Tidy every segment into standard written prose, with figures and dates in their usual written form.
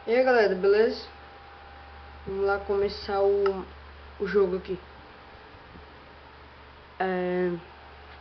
E aí galera, beleza? Vamos lá começar o jogo aqui.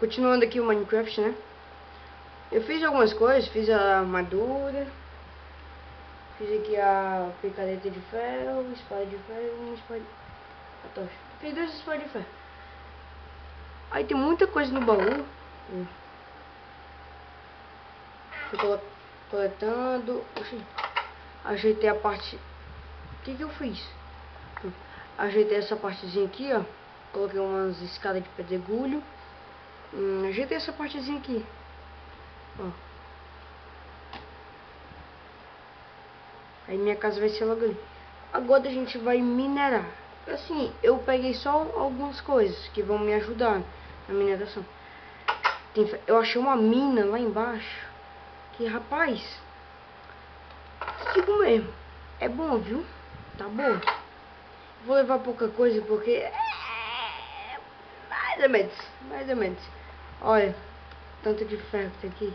Continuando aqui o Minecraft, né? Eu fiz algumas coisas, fiz a armadura, fiz aqui a picareta de ferro, espada de ferro, uma espada a tocha. Fiz 2 espadas de ferro. Aí tem muita coisa no baú. Fui coletando. Oxi. Ajeitei a parte. O que eu fiz? Ajeitei essa partezinha aqui, ó. Coloquei umas escadas de pedregulho. Ajeitei essa partezinha aqui, ó. Aí minha casa vai ser logo ali. Agora a gente vai minerar. Assim, eu peguei só algumas coisas que vão me ajudar na mineração. Eu achei uma mina lá embaixo. Que, rapaz, digo mesmo, é bom, viu? Tá bom. Vou levar pouca coisa porque mais ou menos. Olha, tanto de ferro que tem aqui.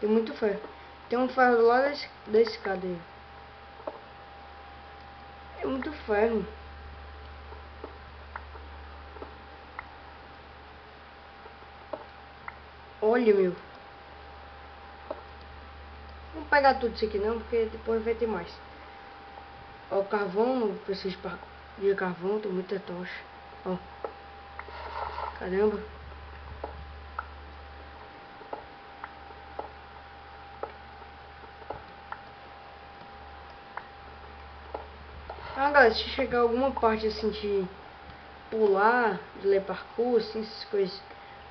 Tem muito ferro. Tem um ferro do lado da escada aí. É muito ferro. Olha, meu. Não vou pegar tudo isso aqui não, porque depois vai ter mais. Ó, o carvão, não preciso de carvão, tem muita tocha. Ó. Caramba. Ah, galera, se chegar alguma parte assim de pular, de ler parkour, assim, essas coisas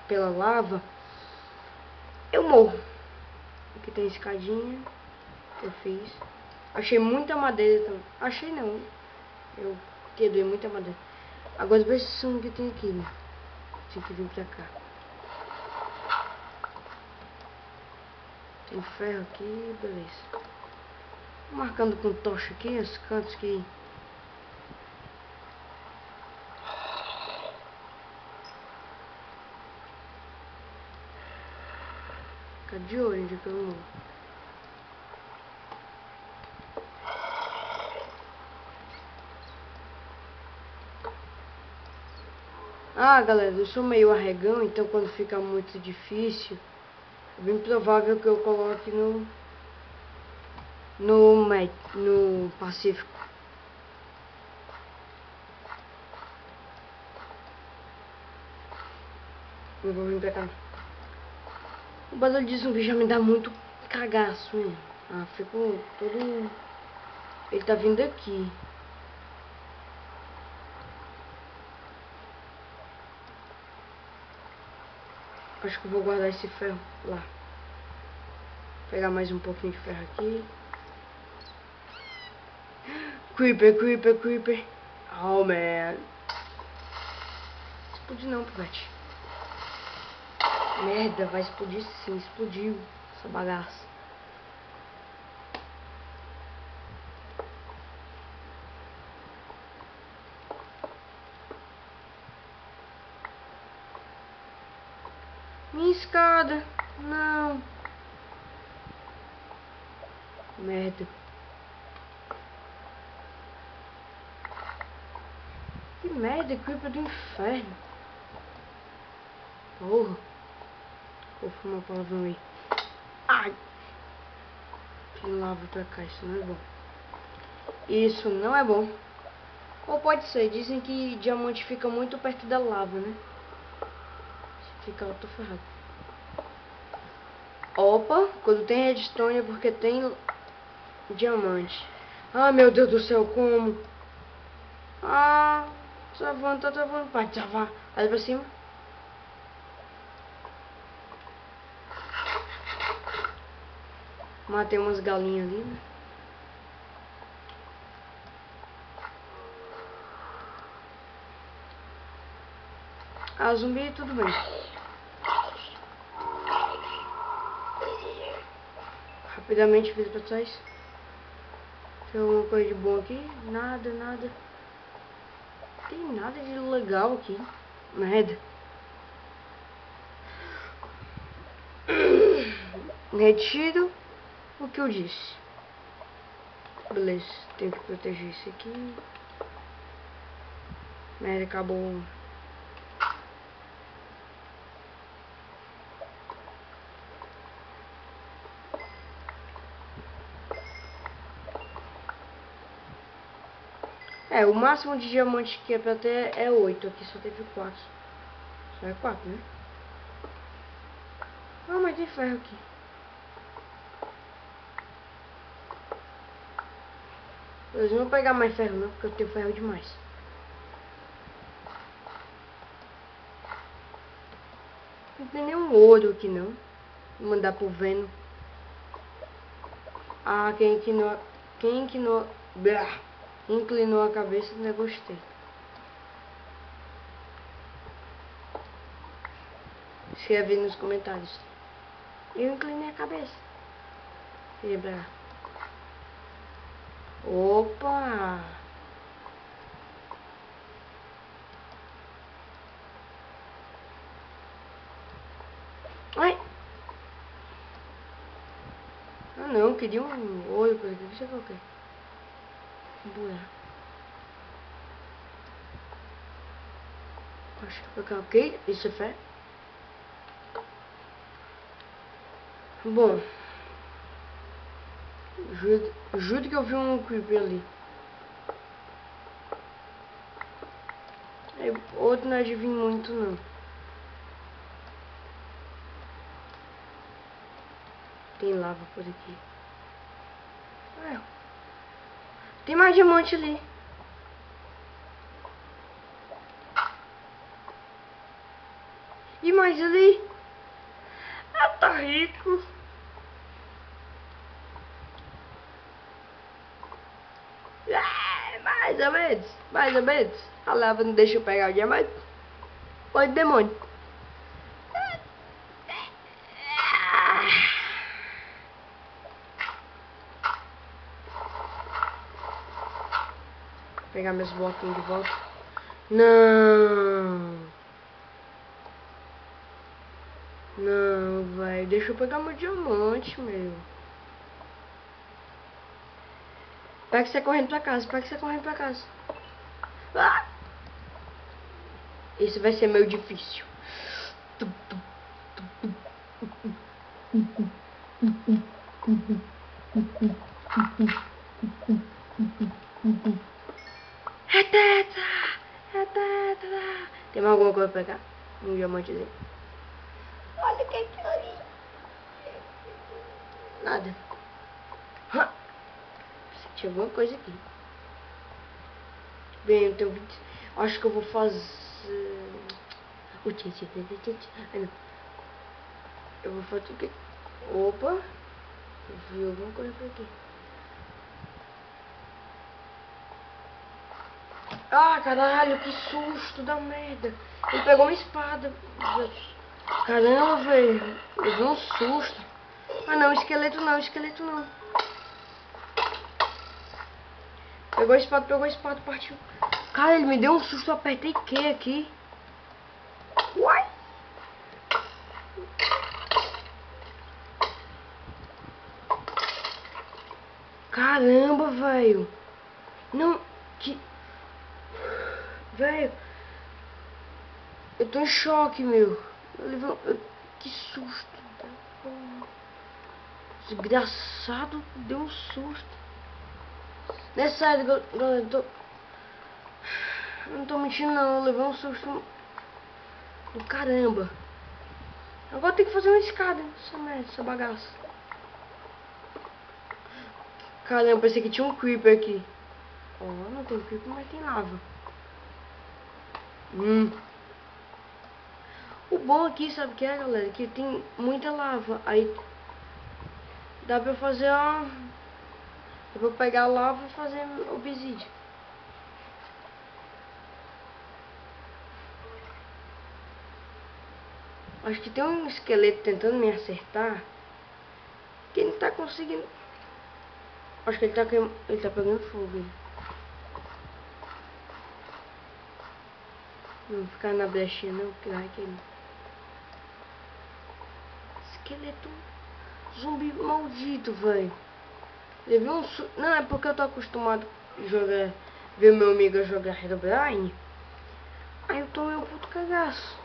pela lava, eu morro. Aqui tem escadinha que eu fiz. Achei muita madeira também. Achei não. Eu quebrei muita madeira. Agora veja o que tem aqui, né? Tem que vir pra cá. Tem ferro aqui, beleza. Marcando com tocha aqui os cantos que... Fica de olho onde que eu não... Ah, galera, eu sou meio arregão, então quando fica muito difícil, é bem provável que eu coloque no Pacífico. Não vou vir pra cá. O barulho de zumbi já me dá muito cagaço, hein? Ah, ficou todo... Ele tá vindo aqui. Acho que eu vou guardar esse ferro lá. Pegar mais um pouquinho de ferro aqui. Creeper, creeper, creeper. Oh, man. Explodiu não, pivete. Merda, vai explodir sim. Explodiu essa bagaça. Minha escada. Não. Merda. Que merda, creeper do inferno. Porra. Vou fumar palavrão aí. Ai. Que lava pra cá, isso não é bom. Isso não é bom. Ou pode ser, dizem que diamante fica muito perto da lava, né? Se ficar, eu tô ferrado. Opa, quando tem redstone é porque tem diamante. Ah, meu Deus do céu, como? Ah, travando, tá travando. Vai travar. Olha pra cima. Matei umas galinhas ali, né? Ah, zumbi, tudo bem. Rapidamente fiz pra trás. Tem alguma coisa de bom aqui? Nada, nada. Tem nada de legal aqui. Merda. Retiro o que eu disse. Beleza, tenho que proteger isso aqui. Merda, acabou. O máximo de diamante que é pra ter é 8. Aqui só teve 4. Só é 4, né? Ah, mas tem ferro aqui. Eu não vou pegar mais ferro não, porque eu tenho ferro demais. Não tem nenhum ouro aqui não. Vou mandar pro Venom. Ah, quem inclinou a cabeça, não gostei. Escreve aí nos comentários. Eu inclinei a cabeça. Lembra? Opa! Ai! Ah não, eu queria um olho por aqui. Deixa eu ver o que. Buraco. Acho que eu ok. Isso é fé. Bom. Juro que eu vi um creeper ali. Outro não adivinha muito não. Tem lava por aqui. Tem mais diamante ali. E mais ali. Ah, tá rico. Mais ou menos. Mais ou menos. A lava não deixa eu pegar o diamante. Oi, demônio. Vou pegar meus bloquinhos de volta. Não. Não, velho. Deixa eu pegar meu diamante, meu. Pega você correndo pra casa. Pega você correndo pra casa. Ah! Isso vai ser meio difícil. É tetra! É tetra! Tem mais alguma coisa pra pegar? Um diamantezinho. Olha o que é aquilo ali. Nada. Tinha alguma coisa aqui. Bem, eu tenho 20. Acho que eu vou fazer. O tchê. Ah, não. Eu vou fazer o quê? Opa! Eu vi alguma coisa por aqui. Ah, caralho, que susto da merda. Ele pegou uma espada. Caramba, velho. Eu vi um susto. Ah, não, esqueleto não. Pegou a espada, partiu. Cara, ele me deu um susto, eu apertei Q aqui. Uai! Caramba, velho. Não, que... Velho. Eu tô em choque, meu. Que susto. Desgraçado, deu um susto. Nessa área, galera, eu não tô mentindo não, eu levei um susto do caramba. Agora tem que fazer uma escada, essa merda, essa bagaça. Caramba, pensei que tinha um creeper aqui. Ó, não tem creeper, mas tem lava. O bom aqui, sabe o que é, galera? Que tem muita lava. Aí dá pra fazer a... Dá pra pegar a lava e fazer obsidian. Acho que tem um esqueleto tentando me acertar. Que ele não tá conseguindo. Acho que ele tá pegando fogo. Não ficar na brechinha não, que vai aquele esqueleto zumbi maldito, velho. Levei um Não, é porque eu tô acostumado a jogar, ver meu amigo jogar Herobrine. Aí eu tomei um puto cagaço.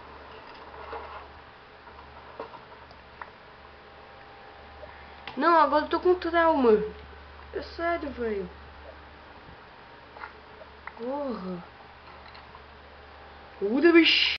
Não, agora eu tô com trauma. É sério, velho. Porra. Bicho.